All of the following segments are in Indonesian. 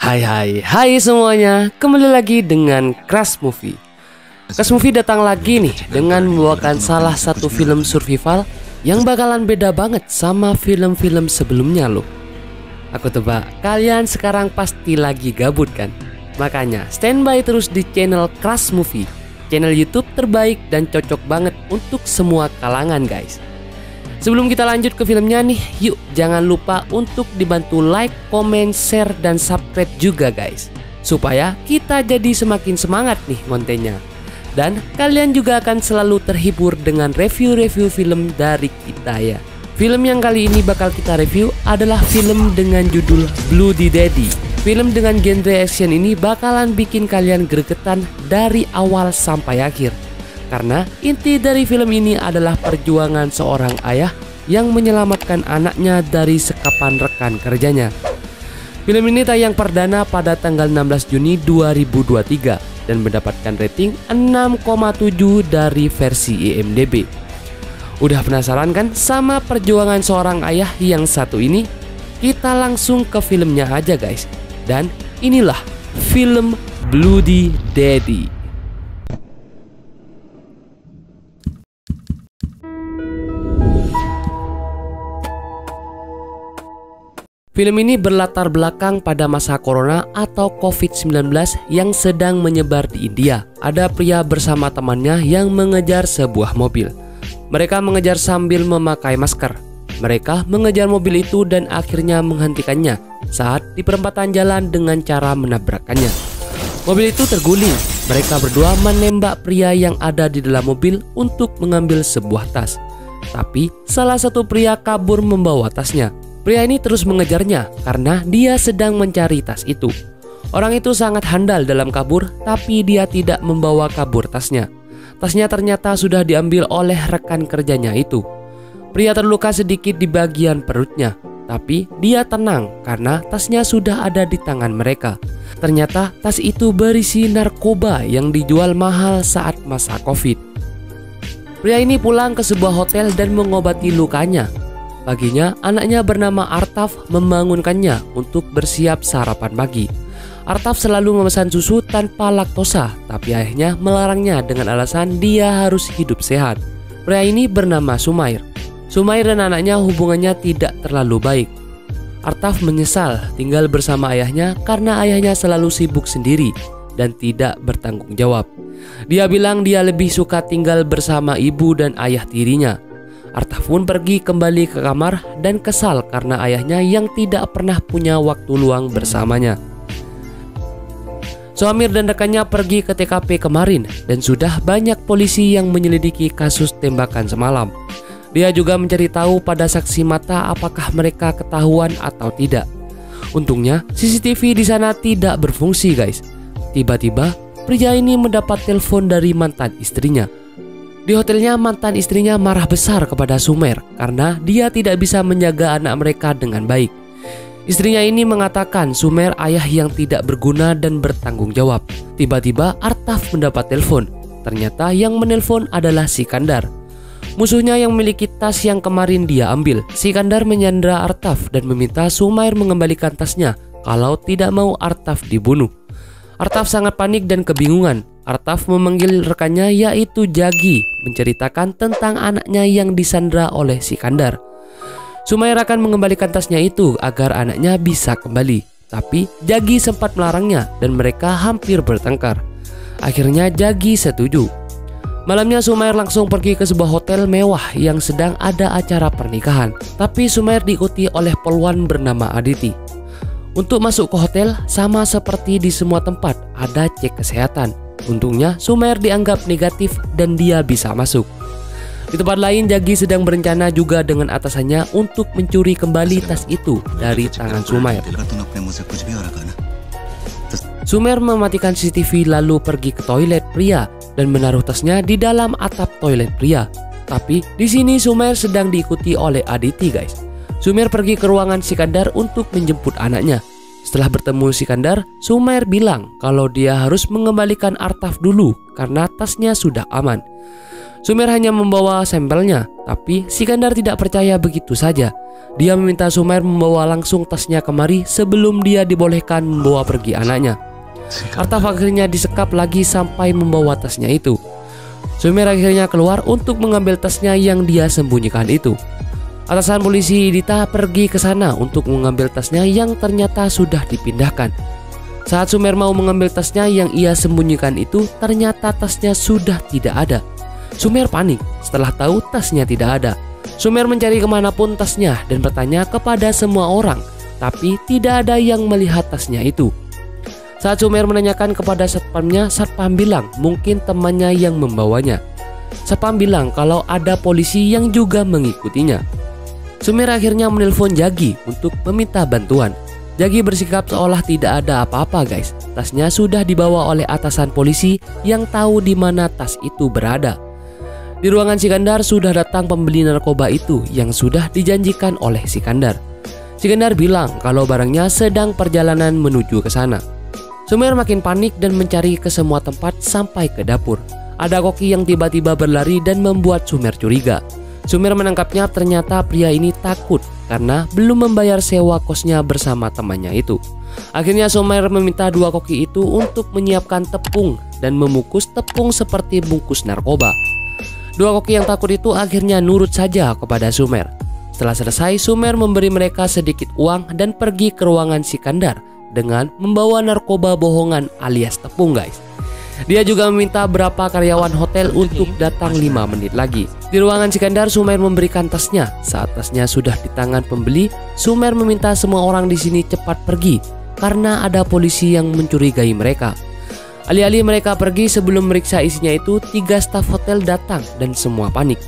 Hai semuanya, kembali lagi dengan Crash Movie. Crash Movie datang lagi nih dengan membawakan salah satu film survival yang bakalan beda banget sama film-film sebelumnya loh. Aku tebak kalian sekarang pasti lagi gabut kan? Makanya standby terus di channel Crash Movie, channel YouTube terbaik dan cocok banget untuk semua kalangan guys. Sebelum kita lanjut ke filmnya nih, yuk jangan lupa untuk dibantu like, comment, share, dan subscribe juga guys, supaya kita jadi semakin semangat nih kontennya. Dan kalian juga akan selalu terhibur dengan review-review film dari kita ya. Film yang kali ini bakal kita review adalah film dengan judul Bloody Daddy. Film dengan genre action ini bakalan bikin kalian gregetan dari awal sampai akhir. Karena inti dari film ini adalah perjuangan seorang ayah yang menyelamatkan anaknya dari sekapan rekan kerjanya. Film ini tayang perdana pada tanggal 16 Juni 2023 dan mendapatkan rating 6,7 dari versi IMDb. Udah penasaran kan sama perjuangan seorang ayah yang satu ini? Kita langsung ke filmnya aja guys. Dan inilah film Bloody Daddy. Film ini berlatar belakang pada masa corona atau COVID-19 yang sedang menyebar di India. Ada pria bersama temannya yang mengejar sebuah mobil. Mereka mengejar sambil memakai masker. Mereka mengejar mobil itu dan akhirnya menghentikannya saat di perempatan jalan dengan cara menabrakkannya. Mobil itu terguling. Mereka berdua menembak pria yang ada di dalam mobil untuk mengambil sebuah tas. Tapi salah satu pria kabur membawa tasnya. Pria ini terus mengejarnya karena dia sedang mencari tas itu. Orang itu sangat handal dalam kabur, tapi dia tidak membawa kabur tasnya. Tasnya ternyata sudah diambil oleh rekan kerjanya itu. Pria terluka sedikit di bagian perutnya, tapi dia tenang karena tasnya sudah ada di tangan mereka. Ternyata tas itu berisi narkoba yang dijual mahal saat masa COVID. Pria ini pulang ke sebuah hotel dan mengobati lukanya. Paginya, anaknya bernama Artaf membangunkannya untuk bersiap sarapan pagi. Artaf selalu memesan susu tanpa laktosa, tapi ayahnya melarangnya dengan alasan dia harus hidup sehat. Pria ini bernama Sumair. Sumair dan anaknya hubungannya tidak terlalu baik. Artaf menyesal tinggal bersama ayahnya karena ayahnya selalu sibuk sendiri dan tidak bertanggung jawab. Dia bilang dia lebih suka tinggal bersama ibu dan ayah tirinya. Artaf pun pergi kembali ke kamar dan kesal karena ayahnya yang tidak pernah punya waktu luang bersamanya. Sumair dan rekannya pergi ke TKP kemarin dan sudah banyak polisi yang menyelidiki kasus tembakan semalam. Dia juga mencari tahu pada saksi mata apakah mereka ketahuan atau tidak. Untungnya CCTV di sana tidak berfungsi guys. Tiba-tiba pria ini mendapat telepon dari mantan istrinya. Di hotelnya mantan istrinya marah besar kepada Sumair karena dia tidak bisa menjaga anak mereka dengan baik. Istrinya ini mengatakan Sumair ayah yang tidak berguna dan bertanggung jawab. Tiba-tiba Artaf mendapat telepon. Ternyata yang menelpon adalah Sikandar, musuhnya yang memiliki tas yang kemarin dia ambil. Sikandar menyandra Artaf dan meminta Sumair mengembalikan tasnya kalau tidak mau Artaf dibunuh. Artaf sangat panik dan kebingungan. Artaf memanggil rekannya yaitu Jagi, menceritakan tentang anaknya yang disandra oleh Sikandar. Sumair akan mengembalikan tasnya itu agar anaknya bisa kembali. Tapi Jagi sempat melarangnya dan mereka hampir bertengkar. Akhirnya Jagi setuju. Malamnya Sumair langsung pergi ke sebuah hotel mewah yang sedang ada acara pernikahan. Tapi Sumair diikuti oleh polwan bernama Aditi. Untuk masuk ke hotel, sama seperti di semua tempat, ada cek kesehatan. Untungnya Sumair dianggap negatif dan dia bisa masuk. Di tempat lain, Jagi sedang berencana juga dengan atasannya untuk mencuri kembali tas itu dari tangan Sumair. Sumair mematikan CCTV lalu pergi ke toilet pria dan menaruh tasnya di dalam atap toilet pria. Tapi di sini Sumair sedang diikuti oleh Aditi guys. Sumair pergi ke ruangan Sikandar untuk menjemput anaknya. Setelah bertemu Sikandar, Sumair bilang kalau dia harus mengembalikan Artaf dulu karena tasnya sudah aman. Sumer hanya membawa sampelnya, tapi Sikandar tidak percaya begitu saja. Dia meminta Sumer membawa langsung tasnya kemari sebelum dia dibolehkan membawa pergi anaknya. Artaf akhirnya disekap lagi sampai membawa tasnya itu. Sumer akhirnya keluar untuk mengambil tasnya yang dia sembunyikan itu. Atasan polisi Dita pergi ke sana untuk mengambil tasnya yang ternyata sudah dipindahkan. Saat Sumer mau mengambil tasnya yang ia sembunyikan itu, ternyata tasnya sudah tidak ada. Sumer panik setelah tahu tasnya tidak ada. Sumer mencari kemanapun tasnya dan bertanya kepada semua orang, tapi tidak ada yang melihat tasnya itu. Saat Sumer menanyakan kepada satpamnya, satpam bilang mungkin temannya yang membawanya. Satpam bilang kalau ada polisi yang juga mengikutinya. Sumer akhirnya menelpon Jagi untuk meminta bantuan. Jagi bersikap seolah tidak ada apa-apa guys. Tasnya sudah dibawa oleh atasan polisi yang tahu di mana tas itu berada. Di ruangan Sikandar sudah datang pembeli narkoba itu yang sudah dijanjikan oleh Sikandar. Sikandar bilang kalau barangnya sedang perjalanan menuju ke sana. Sumer makin panik dan mencari ke semua tempat sampai ke dapur. Ada koki yang tiba-tiba berlari dan membuat Sumer curiga. Sumer menangkapnya, ternyata pria ini takut karena belum membayar sewa kosnya bersama temannya itu. Akhirnya Sumer meminta dua koki itu untuk menyiapkan tepung dan memukus tepung seperti bungkus narkoba. Dua koki yang takut itu akhirnya nurut saja kepada Sumer. Setelah selesai, Sumer memberi mereka sedikit uang dan pergi ke ruangan Sikandar dengan membawa narkoba bohongan alias tepung guys. Dia juga meminta beberapa karyawan hotel untuk datang 5 menit lagi. Di ruangan Sikandar, Sumer memberikan tasnya. Saat tasnya sudah di tangan pembeli, Sumer meminta semua orang di sini cepat pergi karena ada polisi yang mencurigai mereka. Alih-alih mereka pergi sebelum meriksa isinya itu, 3 staf hotel datang dan semua panik.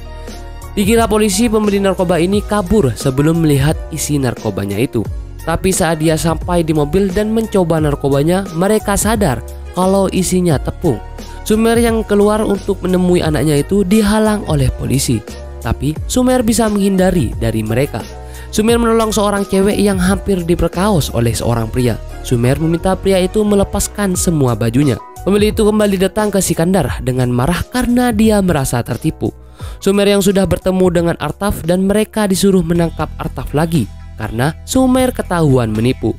Dikira polisi pembeli narkoba ini kabur sebelum melihat isi narkobanya itu. Tapi saat dia sampai di mobil dan mencoba narkobanya, mereka sadar kalau isinya tepung. Sumer yang keluar untuk menemui anaknya itu dihalang oleh polisi. Tapi Sumer bisa menghindari dari mereka. Sumer menolong seorang cewek yang hampir diperkaos oleh seorang pria. Sumer meminta pria itu melepaskan semua bajunya. Pembeli itu kembali datang ke Sikandar dengan marah karena dia merasa tertipu. Sumer yang sudah bertemu dengan Artaf dan mereka disuruh menangkap Artaf lagi karena Sumer ketahuan menipu.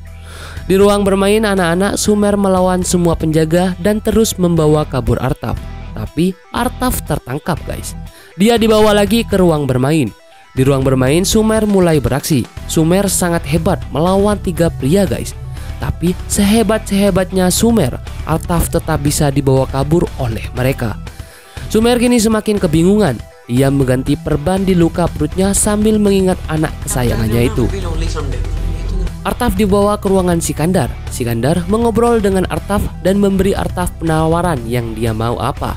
Di ruang bermain anak-anak, Sumer melawan semua penjaga dan terus membawa kabur Artaf. Tapi Artaf tertangkap guys. Dia dibawa lagi ke ruang bermain. Di ruang bermain, Sumer mulai beraksi. Sumer sangat hebat melawan 3 pria guys. Tapi sehebat-sehebatnya Sumer, Artaf tetap bisa dibawa kabur oleh mereka. Sumer kini semakin kebingungan. Dia mengganti perban di luka perutnya sambil mengingat anak kesayangannya itu. Artaf dibawa ke ruangan Sikandar. Sikandar mengobrol dengan Artaf dan memberi Artaf penawaran yang dia mau apa.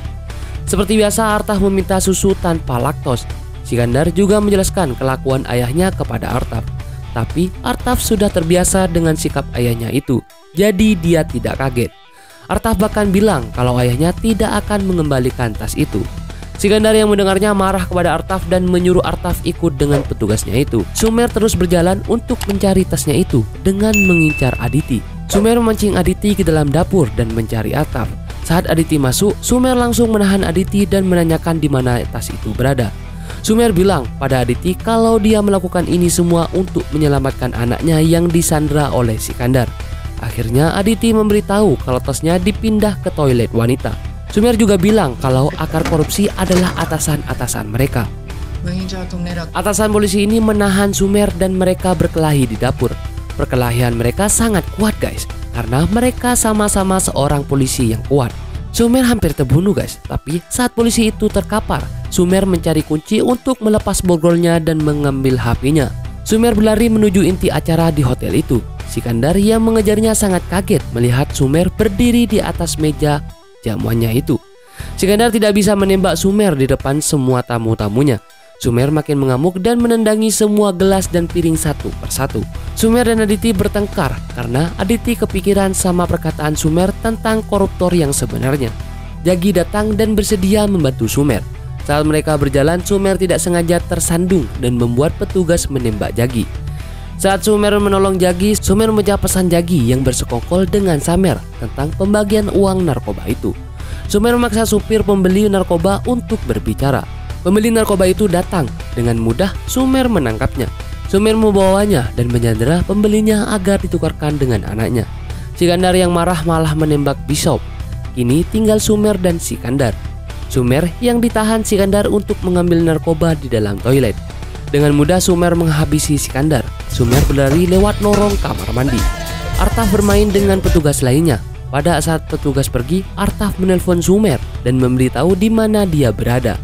Seperti biasa, Artaf meminta susu tanpa laktos. Sikandar juga menjelaskan kelakuan ayahnya kepada Artaf. Tapi Artaf sudah terbiasa dengan sikap ayahnya itu, jadi dia tidak kaget. Artaf bahkan bilang kalau ayahnya tidak akan mengembalikan tas itu. Sikandar yang mendengarnya marah kepada Artaf dan menyuruh Artaf ikut dengan petugasnya itu. Sumer terus berjalan untuk mencari tasnya itu dengan mengincar Aditi. Sumer memancing Aditi ke dalam dapur dan mencari Artaf. Saat Aditi masuk, Sumer langsung menahan Aditi dan menanyakan di mana tas itu berada. Sumer bilang pada Aditi kalau dia melakukan ini semua untuk menyelamatkan anaknya yang disandra oleh Sikandar. Akhirnya Aditi memberitahu kalau tasnya dipindah ke toilet wanita. Sumer juga bilang kalau akar korupsi adalah atasan-atasan mereka. Atasan polisi ini menahan Sumer dan mereka berkelahi di dapur. Perkelahian mereka sangat kuat guys, karena mereka sama-sama seorang polisi yang kuat. Sumer hampir terbunuh guys, tapi saat polisi itu terkapar, Sumer mencari kunci untuk melepas borgolnya dan mengambil HP-nya. Sumer berlari menuju inti acara di hotel itu. Sikandar yang mengejarnya sangat kaget melihat Sumer berdiri di atas meja jamuannya itu. Sikandar tidak bisa menembak Sumer di depan semua tamu-tamunya. Sumer makin mengamuk dan menendangi semua gelas dan piring satu persatu. Sumer dan Aditi bertengkar karena Aditi kepikiran sama perkataan Sumer tentang koruptor yang sebenarnya. Jagi datang dan bersedia membantu Sumer. Saat mereka berjalan, Sumer tidak sengaja tersandung dan membuat petugas menembak Jagi. Saat Sumer menolong Jagi, Sumer memecah pesan Jagi yang bersekongkol dengan Samer tentang pembagian uang narkoba itu. Sumer memaksa supir pembeli narkoba untuk berbicara. Pembeli narkoba itu datang. Dengan mudah Sumer menangkapnya. Sumer membawanya dan menyandera pembelinya agar ditukarkan dengan anaknya. Sikandar yang marah malah menembak Bishop. Kini tinggal Sumer dan Sikandar. Sumer yang ditahan Sikandar untuk mengambil narkoba di dalam toilet. Dengan mudah Sumer menghabisi Sikandar. Sumer berlari lewat lorong kamar mandi. Artaf bermain dengan petugas lainnya. Pada saat petugas pergi, Artaf menelpon Sumer dan memberitahu di mana dia berada.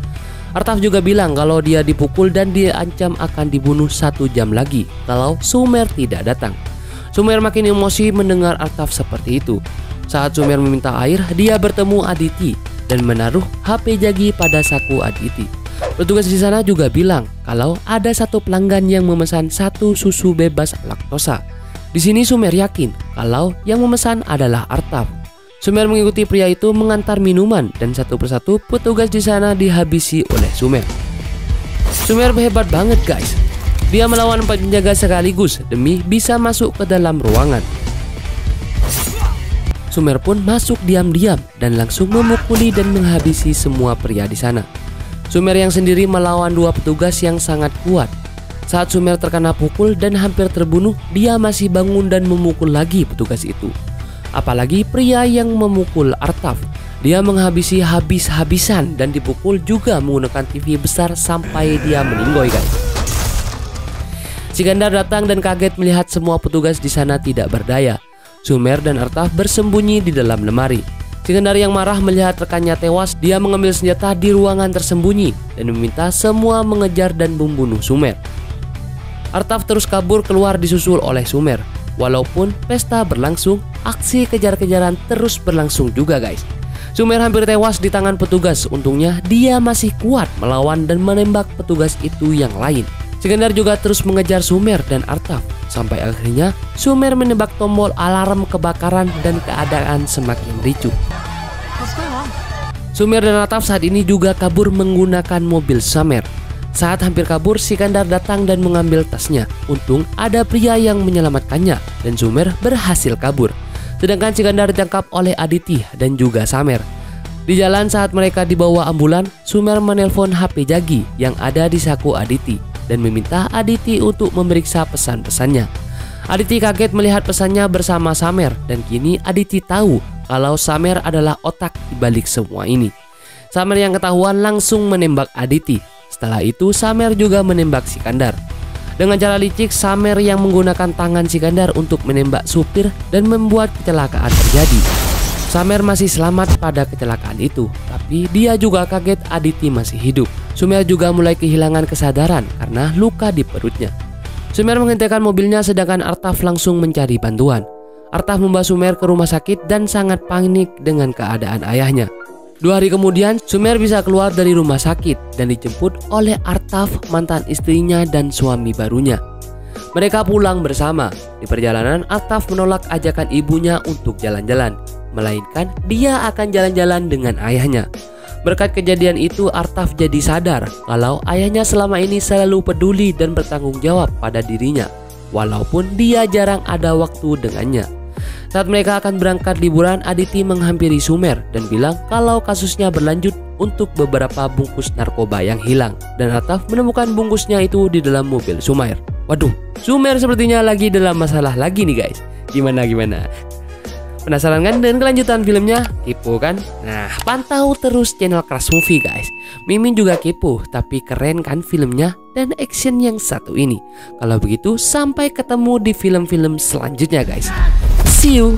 Artaf juga bilang kalau dia dipukul dan diancam akan dibunuh 1 jam lagi kalau Sumer tidak datang. Sumer makin emosi mendengar Artaf seperti itu. Saat Sumer meminta air, dia bertemu Aditi dan menaruh HP Jagi pada saku Aditi. Petugas di sana juga bilang kalau ada satu pelanggan yang memesan 1 susu bebas laktosa. Di sini Sumer yakin kalau yang memesan adalah Artaf. Sumer mengikuti pria itu mengantar minuman dan satu persatu petugas di sana dihabisi oleh Sumer. Sumer hebat banget guys. Dia melawan 4 penjaga sekaligus demi bisa masuk ke dalam ruangan. Sumer pun masuk diam-diam dan langsung memukuli dan menghabisi semua pria di sana. Sumer yang sendiri melawan 2 petugas yang sangat kuat. Saat Sumer terkena pukul dan hampir terbunuh, dia masih bangun dan memukul lagi petugas itu. Apalagi pria yang memukul Artaf. Dia menghabisi habis-habisan dan dipukul juga menggunakan TV besar sampai dia meninggoy guys. Sikandar datang dan kaget melihat semua petugas di sana tidak berdaya. Sumer dan Artaf bersembunyi di dalam lemari. Sikandar yang marah melihat rekannya tewas, dia mengambil senjata di ruangan tersembunyi dan meminta semua mengejar dan membunuh Sumer. Artaf terus kabur keluar disusul oleh Sumer. Walaupun pesta berlangsung, aksi kejar-kejaran terus berlangsung juga guys. Sumer hampir tewas di tangan petugas. Untungnya dia masih kuat melawan dan menembak petugas itu yang lain. Sikandar juga terus mengejar Sumer dan Artaf. Sampai akhirnya Sumer menembak tombol alarm kebakaran dan keadaan semakin ricuh. Sumer dan Artaf saat ini juga kabur menggunakan mobil Sumer. Saat hampir kabur, Sikandar datang dan mengambil tasnya. Untung ada pria yang menyelamatkannya dan Sumer berhasil kabur. Sedangkan Sikandar ditangkap oleh Aditi dan juga Samer. Di jalan saat mereka dibawa ambulan, Sumer menelpon HP Jagi yang ada di saku Aditi dan meminta Aditi untuk memeriksa pesan-pesannya. Aditi kaget melihat pesannya bersama Samer dan kini Aditi tahu kalau Samer adalah otak di balik semua ini. Samer yang ketahuan langsung menembak Aditi. Setelah itu Samer juga menembak Sikandar. Dengan cara licik, Samer yang menggunakan tangan Sikandar untuk menembak supir dan membuat kecelakaan terjadi. Samer masih selamat pada kecelakaan itu, tapi dia juga kaget Aditi masih hidup. Sumer juga mulai kehilangan kesadaran karena luka di perutnya. Sumer menghentikan mobilnya sedangkan Artaf langsung mencari bantuan. Artaf membawa Sumer ke rumah sakit dan sangat panik dengan keadaan ayahnya. 2 hari kemudian, Sumer bisa keluar dari rumah sakit dan dijemput oleh Artaf, mantan istrinya dan suami barunya. Mereka pulang bersama. Di perjalanan, Artaf menolak ajakan ibunya untuk jalan-jalan, melainkan dia akan jalan-jalan dengan ayahnya. Berkat kejadian itu, Artaf jadi sadar kalau ayahnya selama ini selalu peduli dan bertanggung jawab pada dirinya, walaupun dia jarang ada waktu dengannya. Saat mereka akan berangkat liburan, Aditi menghampiri Sumer dan bilang kalau kasusnya berlanjut untuk beberapa bungkus narkoba yang hilang. Dan Artaf menemukan bungkusnya itu di dalam mobil Sumer. Waduh, Sumer sepertinya lagi dalam masalah lagi nih guys. Gimana? Penasaran kan dengan kelanjutan filmnya? Kepo kan? Nah, pantau terus channel Crush Movie guys. Mimin juga kepo, tapi keren kan filmnya dan action yang satu ini. Kalau begitu, sampai ketemu di film-film selanjutnya guys. See you.